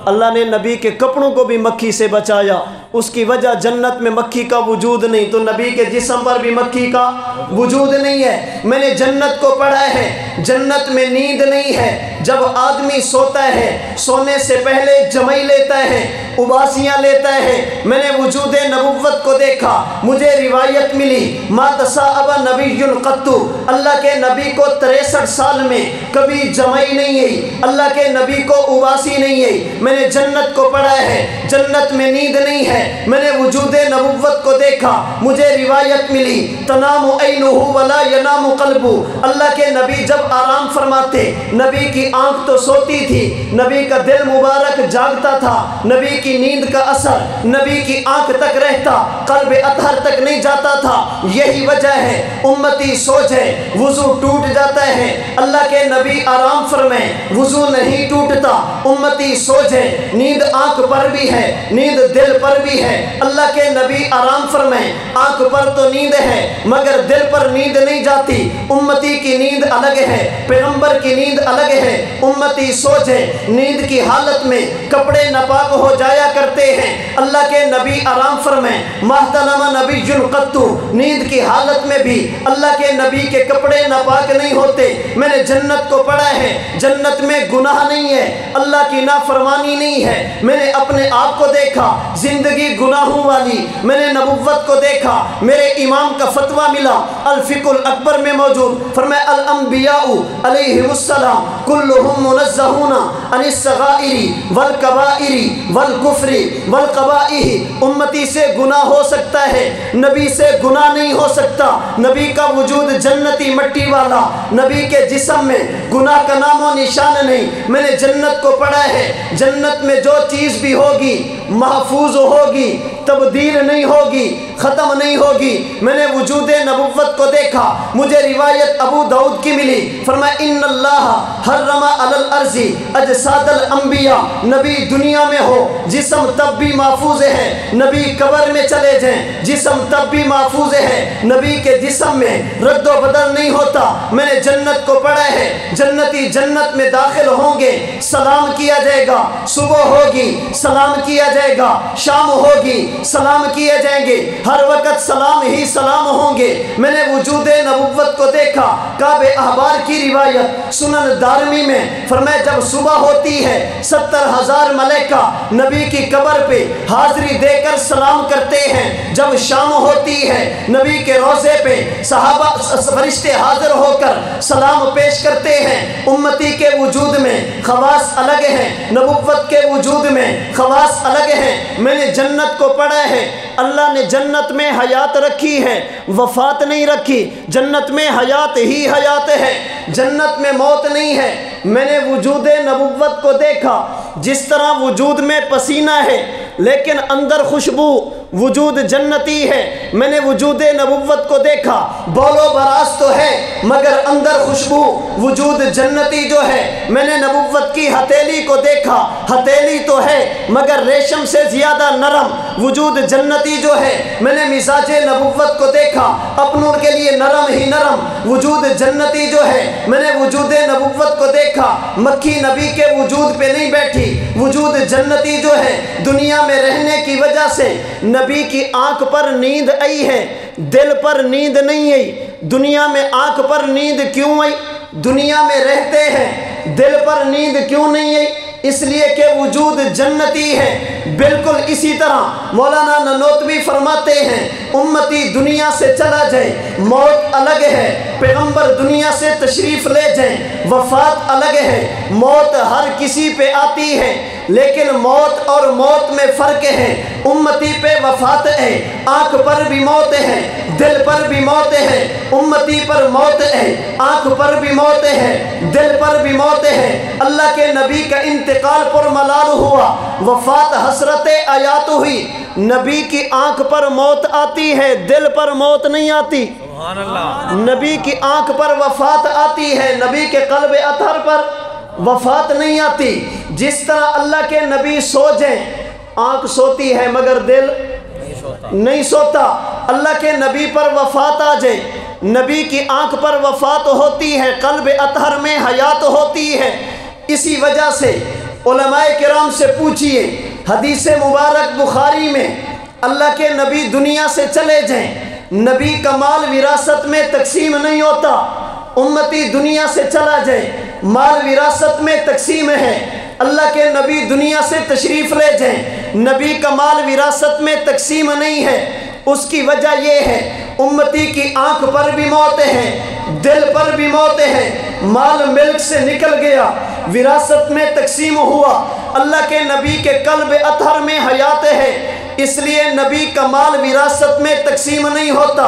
اللہ نے نبی کے کپڑوں کو بھی مکھی سے بچایا، اس کی وجہ جنت میں مکھی کا وجود نہیں، تو نبی کے جسم پر بھی مکھی کا وجود نہیں ہے۔ میں نے جنت کو پڑھا ہے، جنت میں نیند نہیں ہے۔ جب آدمی سوتا ہے سونے سے پہلے جمائی لیتا ہے، اباسیاں لیتا ہے۔ میں نے وجود نبوت کو دیکھا، مجھے روایت ملی ما تصاعب نبی قط، اللہ کے نبی کو 63 سال میں کبھی جمائی نہیں ہے، اللہ کے نبی کو اباسی نہیں ہے۔ میں نے جنت کو پڑھا ہے، جنت میں نیند نہیں ہے۔ میں نے وجود نبوت کو دیکھا، مجھے روایت ملی تنام عینہ ولا ینام قلبہ، اللہ کے نبی جب آرام فرماتے نبی کی آنکھ تو سوتی تھی، نبی کا دل مبارک جاگتا تھا، نبی کی نیند کا اثر نبی کی آنکھ تک رہتا، قلب اطہر تک نہیں جاتا تھا۔ یہی وجہ ہے امتی سو جائے وضو ٹوٹ جاتا ہے، اللہ کے نبی آرام فرمائے وضو نہیں ٹوٹتا، امتی سو جائے نیند آنکھ پر بھی ہے، نیند دل پر بھی ہے۔ اللہ کے نبی آرام فرمائے آنکھ پر تو نیند ہے مگر دل پر نیند نہیں جاتی، امتی کی نیند الگ ہے، پیغمبر کی نیند الگ ہے۔ امتی سو جائے نیند کی حالت میں کپڑے ناپاک ہو جایا کرتے ہیں، اللہ کے نبی آرام فرمائے محتلم نبی قط، نیند کی حالت میں بھی اللہ کے نبی کے کپڑے ناپاک نہیں ہوتے۔ میں نے جنت کو پڑھا ہے، جنت میں گناہ نہیں ہے، اللہ کی نافرمانی نہیں ہے۔ میں نے اپنے آپ کو دیکھا زندگی گناہوں والی، میں نے نبوت کو دیکھا، میرے امام کا فتویٰ ملا الفقہ الاکبر میں موجود، فرمایا الانبیاء علیہم السلام کلہم منزہون عن الصغائر والکبائر والکفر والقبائح۔ امتی سے گناہ ہو سکتا ہے، نبی سے گناہ نہیں ہو سکتا۔ نبی کا وجود جنتی مٹی والا، نبی کے جسم میں گناہ کا نام و نشان نہیں۔ میں نے جنت کو پڑھا ہے، جنت میں جو چیز بھی ہوگی محفوظ ہوگی، تبدیل نہیں ہوگی، ختم نہیں ہوگی۔ میں نے وجود نبوت کو دیکھا، مجھے روایت ابو داؤد کی ملی، فرمایا ان اللہ حرم علی الارض اجساد الانبیاء، نبی دنیا میں ہو جسم تب بھی محفوظ ہے، نبی قبر میں چلے جائیں جسم تب بھی محفوظ ہے، نبی کے جسم میں رد و بدل نہیں ہوتا۔ میں نے جنت کو پڑھا ہے، جنتی جنت میں داخل ہوں گے سلام کیا جائے گا، صبح ہوگی سلام کیا جائے گا، شام ہوگی سلام کیے جائیں گے، ہر وقت سلام ہی سلام ہوں گے۔ میں نے وجود نبوت کو دیکھا، کعب احبار کی روایت سنن دارمی میں، فرمایا جب صبح ہوتی ہے 70,000 ملائکہ نبی کی قبر پہ حاضری دے کر سلام کرتے ہیں، جب شام ہوتی ہے نبی کے روضے پہ صحابہ فرشتے حاضر ہو کر سلام پیش کرتے ہیں۔ امتی کے وجود میں خواص الگ ہیں، نبوت کے وجود میں خواص الگ ہیں۔ میں نے جنت کو پڑھا ہے، اللہ نے جنت میں حیات رکھی ہے، وفات نہیں رکھی، جنت میں حیات ہی حیات ہے، جنت میں موت نہیں ہے۔ میں نے وجود نبوت کو دیکھا، جس طرح وجود میں پسینہ ہے لیکن اندر خوشبو وجود جنتی ہے۔ میں نے وجود نبوت کو دیکھا، بول و براز تو ہے مگر اندر خوشبو وجود جنتی جو ہے۔ میں نے نبوت کی ہتھیلی کو دیکھا، ہتھیلی تو ہے مگر ریشم سے زیادہ نرم وجود جنتی جو ہے۔ میں نے مزاج نبوت کو دیکھا، اپنوں کے لیے نرم ہی نرم وجود جنتی جو ہے۔ میں نے وجود نبوت کو دیکھا، مکھی نبی کے وجود پہ نہیں بیٹھی، وجود جنتی جو ہے۔ دنیا میں رہنے کی وجہ سے نبی کی آنکھ پر نیند آئی ہے، دل پر نیند نہیں آئی۔ دنیا میں آنکھ پر نیند کیوں آئی؟ دنیا میں رہتے ہیں، دل پر نیند کیوں نہیں آئی؟ اس لیے کہ وجود جنتی ہے۔ بالکل اسی طرح مولانا ننوتوی فرماتے ہیں امتی دنیا سے چلا جائے موت الگ ہے، پیغمبر دنیا سے تشریف لے جائیں وفات الگ ہے۔ موت ہر کسی پہ آتی ہے لیکن موت اور موت میں فرق ہے۔ امتی پہ وفات ہے، آنکھ پر بھی موت ہے، دل پر بھی موت ہے۔ امتی پر موت ہے، آنکھ پر بھی موت ہے، دل پر بھی موت ہے۔ اللہ کے نبی کا انتقال پر ملال ہوا، وفات حسرت آیات ہوئی۔ نبی کی آنکھ پر موت آتی ہے، دل پر موت نہیں آتی۔ سبحان اللہ۔ نبی کی آنکھ پر وفات آتی ہے، نبی کے قلب اطہر پر وفات نہیں آتی۔ جس طرح اللہ کے نبی سو جائیں، آنکھ سوتی ہے مگر دل نہیں سوتا۔ اللہ کے نبی پر وفات آ جائے، نبی کی آنکھ پر وفات ہوتی ہے، قلب اطہر میں حیات ہوتی ہے۔ اسی وجہ سے علماء کرام سے پوچھئے، حدیث مبارک بخاری میں اللہ کے نبی دنیا سے چلے جائیں، نبی کا مال وراثت میں تقسیم نہیں ہوتا۔ امتی دنیا سے چلا جائے، مال وراثت میں تقسیم ہے۔ اللہ کے نبی دنیا سے تشریف لے جائیں، نبی کا مال وراثت میں تقسیم نہیں ہے۔ اس کی وجہ یہ ہے، امتی کی آنکھ پر بھی موت ہے، دل پر بھی موت ہے۔ مال ملک سے نکل گیا، وراثت میں تقسیم ہوا، اللہ کے نبی کے قلب اطہر میں حیات ہے، اس لیے نبی کا مال وراثت میں تقسیم نہیں ہوتا۔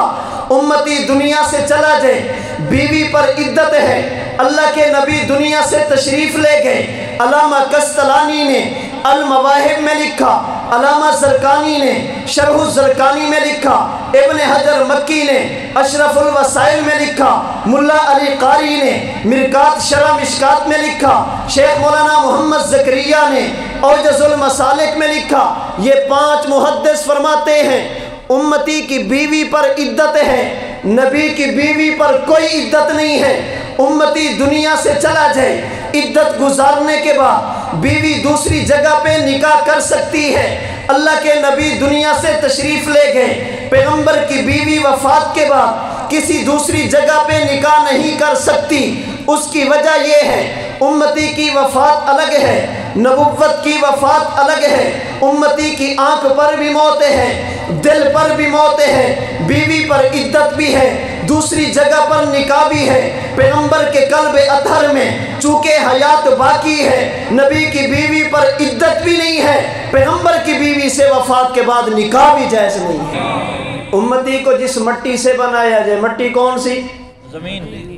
امتی دنیا سے چلا جائے، بیوی پر عدت ہے، اللہ کے نبی دنیا سے تشریف لے گئے۔ علامہ کستلانی نے المواہب میں لکھا، علامہ زرقانی نے شرح الزرقانی میں لکھا، ابن حجر مکی نے اشرف الوسائل میں لکھا، ملا علی قاری نے مرکات شرح مشکات میں لکھا، شیخ مولانا محمد زکریا نے اوجز المسالک میں لکھا۔ یہ 5 محدث فرماتے ہیں امتی کی بیوی پر عدت ہے، نبی کی بیوی پر کوئی عدت نہیں ہے۔ امتی دنیا سے چلا جائے، عدت گزارنے کے بعد بیوی دوسری جگہ پہ نکاح کر سکتی ہے۔ اللہ کے نبی دنیا سے تشریف لے گئے، پیغمبر کی بیوی وفات کے بعد کسی دوسری جگہ پہ نکاح نہیں کر سکتی۔ اس کی وجہ یہ ہے، امتی کی وفات الگ ہے، نبوت کی وفات الگ ہے۔ امتی کی آنکھ پر بھی موت ہے، دل پر بھی موت ہے، بیوی پر عدت بھی ہے، دوسری جگہ پر نکاح بھی ہے۔ پیغمبر کے قلب اطہر میں چونکہ حیات باقی ہے، نبی کی بیوی پر عدت بھی نہیں ہے، پیغمبر کی بیوی سے وفات کے بعد نکاح بھی جائز نہیں ہے۔ امتی کو جس مٹی سے بنایا جائے، مٹی کون سی؟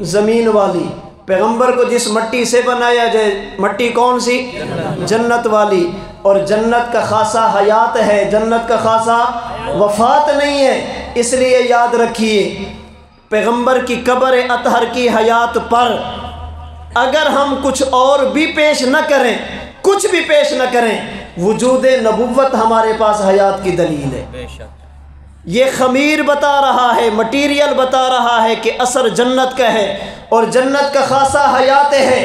زمین والی۔ پیغمبر کو جس مٹی سے بنایا جائے، مٹی کون سی؟ جنت والی۔ اور جنت کا خاصہ حیات ہے، جنت کا خاصہ وفات نہیں ہے۔ اس لیے یاد رکھیے، پیغمبر کی قبر اطہر کی حیات پر اگر ہم کچھ اور بھی پیش نہ کریں، کچھ بھی پیش نہ کریں، وجود نبوت ہمارے پاس حیات کی دلیل ہے۔ یہ خمیر بتا رہا ہے، مٹیریل بتا رہا ہے کہ اثر جنت کا ہے، اور جنت کا خاصہ حیات ہے،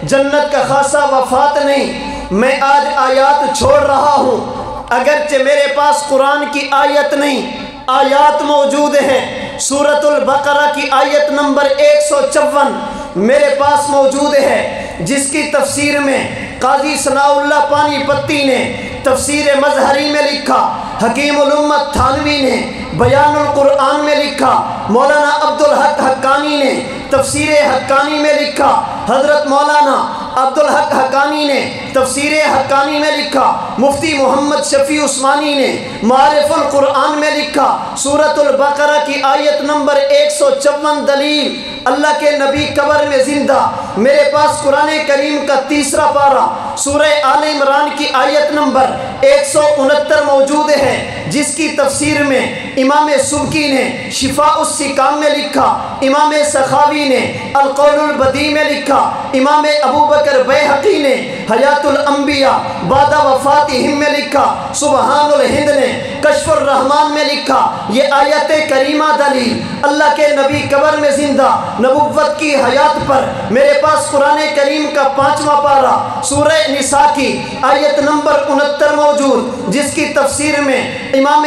جنت کا خاصہ وفات نہیں۔ میں آج آیات چھوڑ رہا ہوں، اگرچہ میرے پاس قرآن کی آیت نہیں، آیات موجود ہیں۔ سورۃ البقرہ کی آیت نمبر 154 میرے پاس موجود ہے، جس کی تفسیر میں قاضی ثناء اللہ پانی پتی نے تفسیر مظہری میں لکھا، حکیم الامت تھانوی نے بیان القرآن میں لکھا، مولانا عبدالحق حقانی نے تفسیر حقانی میں لکھا، حضرت مولانا عبدالحق حقانی نے تفسیر حقانی میں لکھا، مفتی محمد شفیع عثمانی نے معارف القرآن میں لکھا۔ سورۃ البقرہ کی آیت نمبر 154 دلیل، اللہ کے نبی قبر میں زندہ۔ میرے پاس قرآن کریم کا 3 پارہ سورہ آل عمران کی آیت نمبر 169 موجود ہے، جس کی تفسیر میں امام سبکی نے شفاء السقام میں لکھا، امام سخاوی نے القول البدیع میں لکھا، امام ابو بکر بیہقی نے حیات الانبیاء بعد وفاتہم میں لکھا، سبحان الہند نے کشف الرحمن میں لکھا۔ یہ آیت کریمہ دلیل، اللہ کے نبی قبر میں زندہ، نبوت کی حیات پر۔ میرے پاس قرآن کریم کا 5واں پارہ سورہ نساء کی آیت نمبر 69 موجود، جس کی تفسیر میں امام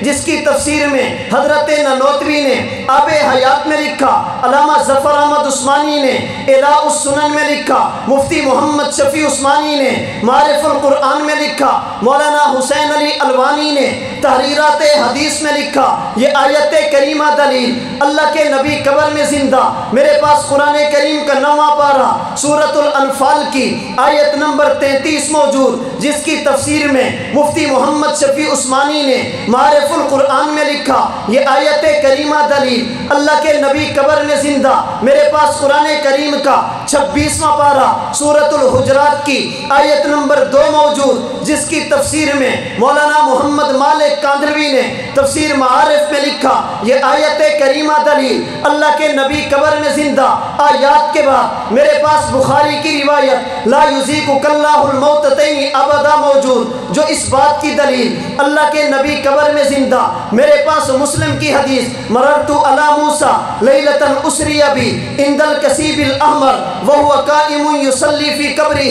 جس کی تفسیر میں حضرت ننوتوی نے آب حیات میں لکھا، علامہ ظفر احمد عثمانی نے اعلاء السنن میں لکھا، مفتی محمد شفیع عثمانی نے معارف القرآن میں لکھا، مولانا حسین علی علی الوانی نے تحریرات حدیث میں لکھا یہ آیت کریمہ دلیل اللہ کے نبی قبر میں زندہ۔ میرے پاس قرآن کریم کا 9واں پارہ سورۃ الانفال کی آیت نمبر 33 موجود، جس کی تفسیر میں مفتی محمد شفیع عثمانی نے معارف القرآن میں لکھا یہ آیت کریمہ دلیل اللہ کے نبی قبر میں زندہ۔ میرے پاس قرآن کریم کا 26واں پارہ سورۃ الحجرات کی آیت نمبر 2 موجود، جس کی تفسیر میں مولانا محمد مالک کاندھلوی نے تفسیر معارف میں لکھا یہ آیت کریمہ دلیل اللہ کے نبی قبر میں زندہ۔ آیات کے بعد میرے پاس بخاری کی روایت لا یذیقک اللہ الموتتین ابدا موجود، جو اس بات کی دلیل اللہ کے نبی قبر میں زندہ۔ میرے پاس مسلم کی حدیث مررت علی موسیٰ لیلۃ اسری بی عند الکثیب الاحمر وہو قائم یصلی فی قبرہ،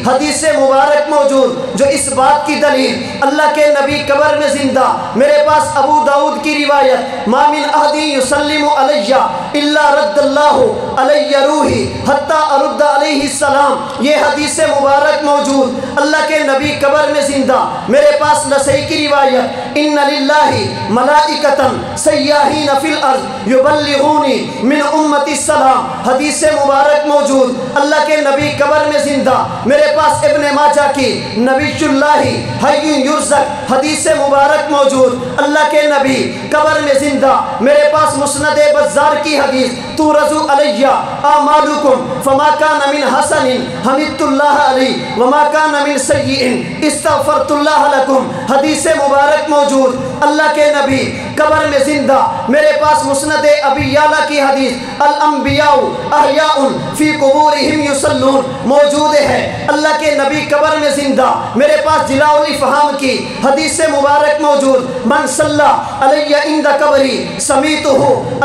حدیث مبارک موجود جو اس بات کی دلیل اللہ کے نبی قبر میں زندہ۔ میرے پاس ابو داؤد کی روایت ما من احد یسلم علی الا رد اللہ علی روحی حتی ارد علیہ السلام، یہ حدیث مبارک موجود اللہ کے نبی قبر میں زندہ۔ میرے پاس نسائی کی روایت ان للہ ملائکۃ سیاحین فی الارض یبلغونی من امتی السلام، حدیث مبارک موجود اللہ کے نبی قبر میں زندہ۔ میرے پاس ابن ماجہ کی نبی اللہ حی یرزق، حدیث مبارک موجود اللہ کے نبی قبر میں زندہ۔ میرے پاس مسند بزار کی حدیث تورزو علی اعمالکم فما کان من حسن حمدت اللہ علی وما کان من سیئ استغفرت اللہ لکم، حدیث مبارک موجود اللہ کے نبی قبر میں زندہ۔ میرے پاس مسند ابی یعلا کی حدیث الانبیاء احیاء فی قبورہم یصلون موجود ہے اللہ کے نبی قبر میں زندہ۔ میرے پاس جلاء الافہام کی حدیث مبارک موجود من صلی علی عند قبری سمیتہ،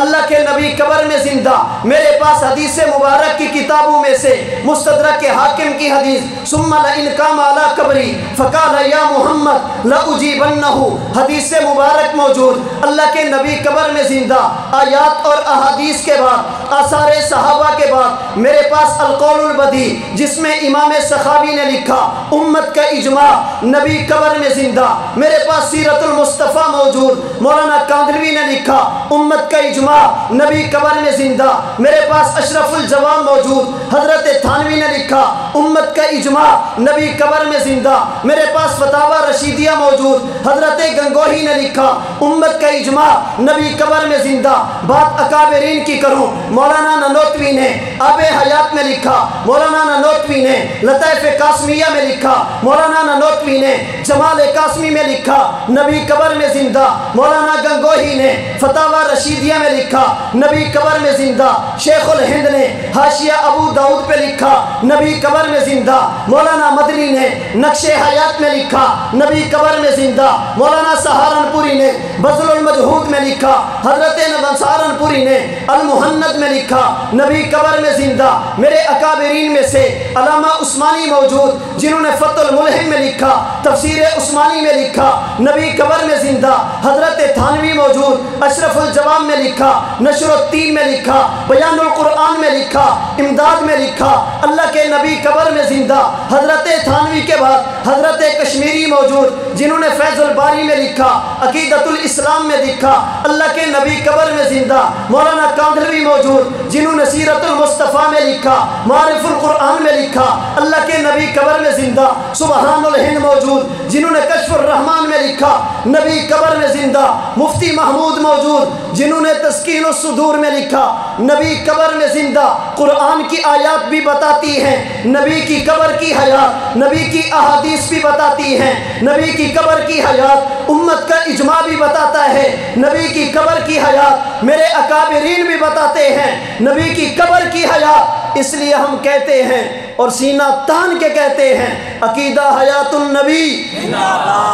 اللہ کے نبی قبر میں زندہ۔ میرے پاس حدیث مبارک کی کتابوں میں سے مستدرک حاکم کی حدیث ثم لئن قام علی قبری فقال یا محمد لأجیبنہ، حدیث مبارک موجود اللہ کے نبی قبر میں زندہ۔ آیات اور احادیث کے بعد آثار صحابہ کے بعد میرے پاس القول البدیع جس میں امام سخاوی نے لکھا امت کا اجماع نبی قبر میں زندہ۔ میرے پاس سیرت المصطفیٰ موجود مولانا کاندھلوی نے لکھا امت کا اجماع نبی قبر میں زندہ۔ میرے پاس اشرف الجوام موجود حضرت تھانوی نے لکھا امت کا اجماع نبی قبر میں زندہ۔ میرے پاس فتاوی رشیدیہ موجود حضرت گنگوہی نے لکھا امت کا اجماع نبی قبر میں زندہ۔ بات اکابرین کی کروں مولانا نانوتوی نے آب حیات میں لکھا، مولانا نانوتوی نے لطائف قاسمیہ میں لکھا، مولانا نانوتوی نے جمال قاسمی میں لکھا نبی قبر میں زندہ۔ مولانا گنگوہی نے فتاوی رشیدیہ میں لکھا نبی قبر میں زندہ۔ شیخ الہند نے حاشیہ ابو داؤد پہ لکھا نبی قبر میں زندہ۔ مولانا مدنی نے نقش حیات میں لکھا نبی قبر میں زندہ۔ مولانا سہارنپوری نے بذل المجہود میں لکھا، حضرت سہارنپوری نے المحند میں لکھا نبی قبر میں زندہ۔ میرے اکابرین میں سے علامہ عثمانی موجود جنہوں نے فتح الملہم میں لکھا، تفسیر عثمانی میں لکھا نبی قبر میں زندہ۔ حضرت تھانوی موجود اشرف الجوام میں لکھا، نشر الدین میں لکھا، بیان القرآن میں لکھا، امداد میں لکھا اللہ کے نبی قبر میں زندہ۔ حضرت تھانوی کے بعد حضرت کشمیری موجود جنہوں نے فیض الباری میں لکھا، عقیدۃ الاسلام میں لکھا اللہ کے نبی قبر میں زندہ۔ مولانا کاندھلوی موجود جنہوں نے سیرت المصطفیٰ میں لکھا، معارف القرآن میں لکھا اللہ کے نبی قبر میں زندہ۔ سبحان الہند موجود جنہوں نے کشف الرحمان میں لکھا نبی قبر میں زندہ۔ مفتی محمود موجود جنہوں نے تسکین الصدور میں لکھا نبی قبر میں زندہ۔ قرآن کی آیات بھی بتاتی ہیں نبی کی قبر کی حیات، نبی کی احادیث بھی بتاتی ہیں نبی کی قبر کی حیات، امت کا اجماع بھی بتاتا ہے نبی کی قبر کی حیات، میرے اکابرین بھی بتاتے ہیں نبی کی قبر کی حیات۔ اس لیے ہم کہتے ہیں اور سینہ تان کے کہتے ہیں عقیدہ حیات النبی،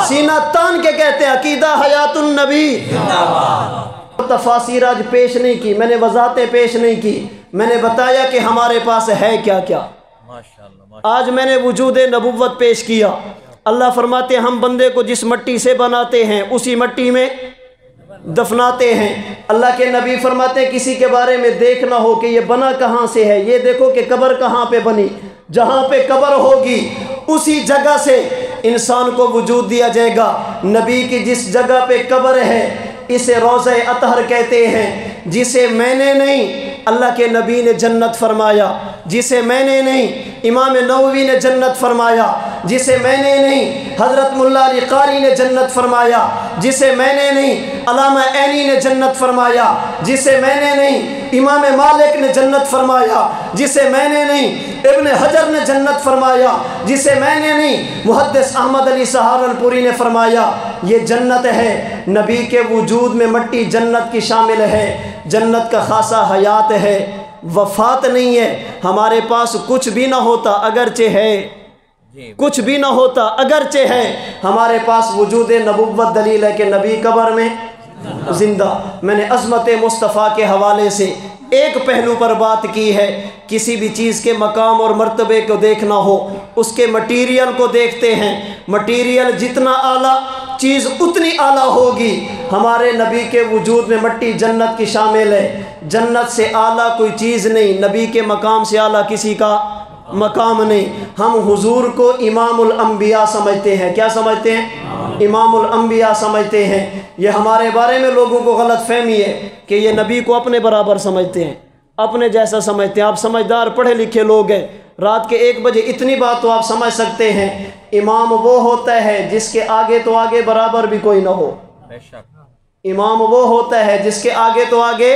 سینہ تان کے کہتے ہیں عقیدہ حیات النبی۔ تفاسیر آج پیش نہیں کی، میں نے وضاحتیں پیش نہیں کی، میں نے بتایا کہ ہمارے پاس ہے کیا کیا۔ آج میں نے وجود نبوت پیش کیا۔ اللہ فرماتے ہیں ہم بندے کو جس مٹی سے بناتے ہیں اسی مٹی میں دفناتے ہیں۔ اللہ کے نبی فرماتے ہیں کسی کے بارے میں دیکھنا ہو کہ یہ بنا کہاں سے ہے، یہ دیکھو کہ قبر کہاں پہ بنی، جہاں پہ قبر ہوگی اسی جگہ سے انسان کو وجود دیا جائے گا۔ نبی کی جس جگہ پہ قبر ہے اسے روضہ اطہر کہتے ہیں، جسے میں نے نہیں اللہ کے نبی نے جنت فرمایا، جسے میں نے نہیں امام نووی نے جنت فرمایا، جسے میں نے نہیں حضرت ملا علی قاری نے جنت فرمایا، جسے میں نے نہیں علامہ عینی نے جنت فرمایا، جسے میں نے نہیں امام مالک نے جنت فرمایا، جسے میں نے نہیں ابن حجر نے جنت فرمایا، جسے میں نے نہیں محدث احمد علی سہارنپوری نے فرمایا۔ یہ جنت ہے، نبی کے وجود میں مٹی جنت کی شامل ہے، جنت کا خاصہ حیات ہے، وفات نہیں ہے۔ ہمارے پاس کچھ بھی نہ ہوتا اگرچہ ہے، کچھ بھی نہ ہوتا اگرچہ ہے، ہمارے پاس وجود نبوت دلیل ہے کہ نبی قبر میں زندہ۔ میں نے عظمت مصطفیٰ کے حوالے سے ایک پہلو پر بات کی ہے، کسی بھی چیز کے مقام اور مرتبے کو دیکھنا ہو اس کے مٹیریل کو دیکھتے ہیں، مٹیریل جتنا اعلیٰ چیز اتنی اعلیٰ ہوگی۔ ہمارے نبی کے وجود میں مٹی جنت کی شامل ہے، جنت سے اعلیٰ کوئی چیز نہیں، نبی کے مقام سے اعلیٰ کسی کا مقام نہیں۔ ہم حضور کو امام الانبیاء سمجھتے ہیں، کیا سمجھتے ہیں؟ امام الانبیاء سمجھتے ہیں۔ یہ ہمارے بارے میں لوگوں کو غلط فہمی ہے کہ یہ نبی کو اپنے برابر سمجھتے ہیں، اپنے جیسا سمجھتے ہیں۔ آپ سمجھدار پڑھے لکھے لوگ ہیں، رات کے 1 بجے اتنی بات تو آپ سمجھ سکتے ہیں، امام وہ ہوتا ہے جس کے آگے تو آگے برابر بھی کوئی نہ ہو۔ امام وہ ہوتا ہے جس کے آگے تو آگے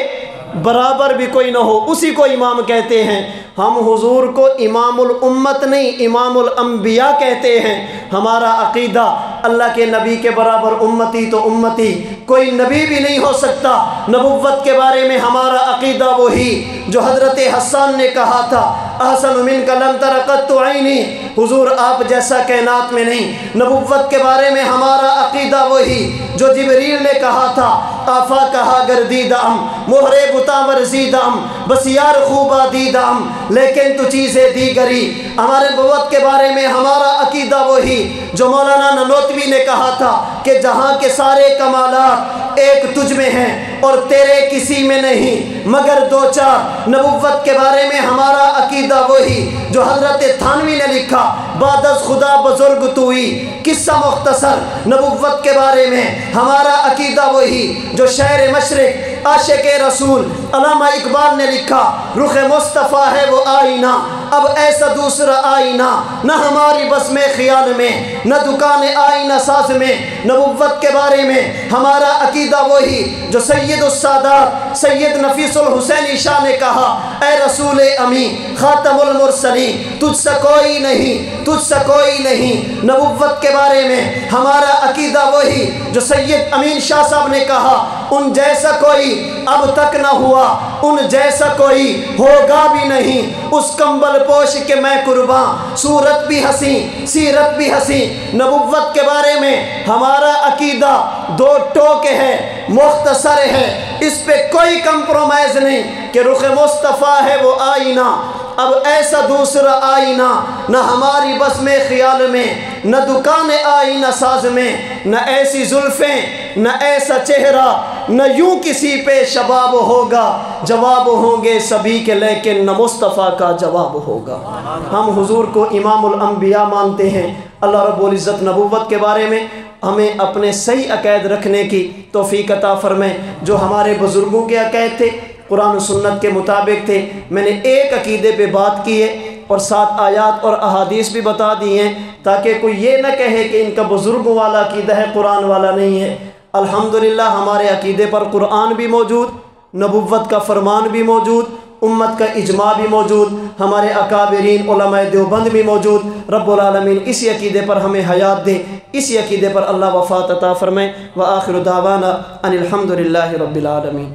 برابر بھی کوئی نہ ہو، اسی کو امام کہتے ہیں۔ ہم حضور کو امام الامت نہیں امام الانبیاء کہتے ہیں۔ ہمارا عقیدہ اللہ کے نبی کے برابر امتی تو امتی کوئی نبی بھی نہیں ہو سکتا۔ نبوت کے بارے میں ہمارا عقیدہ وہی جو حضرت حسان نے کہا تھا، احسن منک لم تر قط عینی، حضور آپ جیسا کائنات میں نہیں۔ نبوت کے بارے میں ہمارا عقیدہ وہی جو جبریل نے کہا تھا، آفا کہا گردیدم مہرے بتاور زیدم بس یار خوبا دیدم لیکن تو چیزیں دیگری۔ ہمارے نبوت کے بارے میں ہمارا عقیدہ وہی جو مولانا نانوتوی نے کہا تھا کہ جہاں کے سارے کمالات ایک تجھ میں ہیں اور تیرے کسی میں نہیں مگر 2-4۔ نبوت کے بارے میں ہمارا عقیدہ وہی جو حضرت تھانوی نے لکھا، بعد از خدا بزرگ توئی، قصہ مختصر۔ نبوت کے بارے میں ہمارا عقیدہ وہی جو شہر مشرق عاشق رسول علامہ اقبال نے لکھا، رخ مصطفیٰ ہے وہ آئینہ، اب ایسا دوسرا آئینہ نہ ہماری بس میں خیال میں نہ دکان آئینہ ساز میں۔ نبوت کے بارے میں ہمارا عقیدہ وہی جو سید السادات سید نفیس الحسینی شاہ نے کہا، اے رسول امی خاتم المرسلین تجھ سے کوئی نہیں، تجھ سے کوئی نہیں۔ نبوت کے بارے میں ہمارا عقیدہ وہی جو سید امین شاہ صاحب نے کہا، ان جیسا کوئی اب تک نہ ہوا، ان جیسا کوئی ہوگا بھی نہیں، اس کمبل پوش کے میں قرباں، صورت بھی حسین سیرت بھی حسین۔ نبوت کے بارے میں ہمارا عقیدہ 2 ٹوک ہے، مختصر ہے، اس پہ کوئی کمپرومائز نہیں کہ رخ مصطفیٰ ہے وہ آئینہ، اب ایسا دوسرا آئینہ نہ ہماری بس میں خیال میں نہ دکان آئینہ ساز میں، نہ ایسی زلفیں نہ ایسا چہرہ نہ یوں کسی پہ شباب ہوگا، جواب ہوں گے سبھی کے لیکن نہ مصطفیٰ کا جواب ہوگا۔ ہم حضور کو امام الانبیاء مانتے ہیں۔ اللہ رب العزت نبوت کے بارے میں ہمیں اپنے صحیح عقائد رکھنے کی توفیق عطا فرمائے، جو ہمارے بزرگوں کے عقائد تھے قرآن و سنت کے مطابق تھے۔ میں نے ایک عقیدے پہ بات کی ہے اور 7 آیات اور احادیث بھی بتا دی ہیں تاکہ کوئی یہ نہ کہے کہ ان کا بزرگوں والا عقیدہ ہے قرآن والا نہیں ہے۔ الحمدللہ ہمارے عقیدے پر قرآن بھی موجود، نبوت کا فرمان بھی موجود، امت کا اجماع بھی موجود، ہمارے اکابرین علماء دیوبند بھی موجود۔ رب العالمین اسی عقیدے پر ہمیں حیات دے، اسی عقیدے پر اللہ وفات عطا فرمائے۔ وآخر دعوانا ان الحمدللہ رب العالمین۔